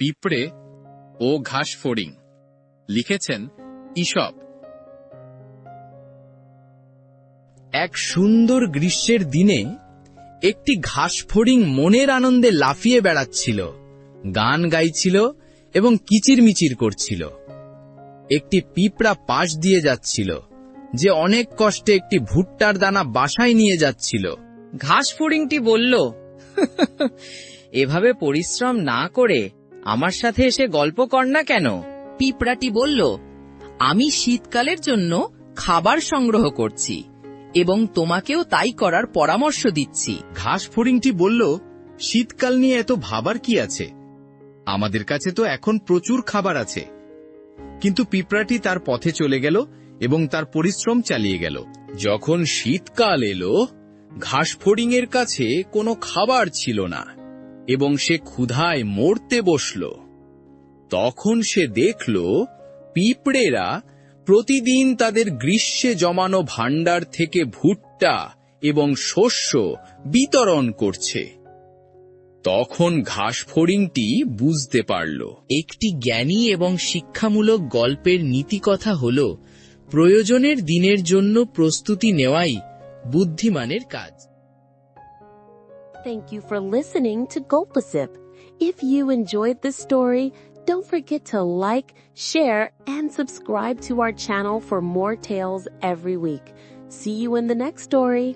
পিঁপড়ে ও ঘাসফড়িং, লিখেছেন ঈশপ। এক সুন্দর গ্রীষ্মের দিনে একটি ঘাসফড়িং মনের আনন্দে লাফিয়ে বেড়াচ্ছিল, গান গাইছিল এবং কিচিরমিচির করছিল। একটি পিঁপড়া পাশ দিয়ে যাচ্ছিল, যে অনেক কষ্টে একটি ভুট্টার দানা বাসায় নিয়ে যাচ্ছিল। ঘাসফড়িংটি বলল, এভাবে পরিশ্রম না করে আমার সাথে এসে গল্প কর না কেন? পিঁপড়াটি বলল, আমি শীতকালের জন্য খাবার সংগ্রহ করছি এবং তোমাকেও তাই করার পরামর্শ দিচ্ছি। ঘাসফড়িংটি বলল, শীতকাল নিয়ে এত ভাবার কি আছে? আমাদের কাছে তো এখন প্রচুর খাবার আছে। কিন্তু পিঁপড়াটি তার পথে চলে গেল এবং তার পরিশ্রম চালিয়ে গেল। যখন শীতকাল এলো, ঘাসফড়িংয়ের কাছে কোনো খাবার ছিল না এবং সে ক্ষুধায় মরতে বসল। তখন সে দেখল পিঁপড়েরা প্রতিদিন তাদের গ্রীষ্মে জমানো ভাণ্ডার থেকে ভুট্টা এবং শস্য বিতরণ করছে। তখন ঘাসফড়িংটি বুঝতে পারল, একটি জ্ঞানী এবং শিক্ষামূলক গল্পের নীতিকথা হল, প্রয়োজনের দিনের জন্য প্রস্তুতি নেওয়াই বুদ্ধিমানের কাজ। Thank you for listening to Gulpasip. If you enjoyed this story, don't forget to like, share, and subscribe to our channel for more tales every week. See you in the next story.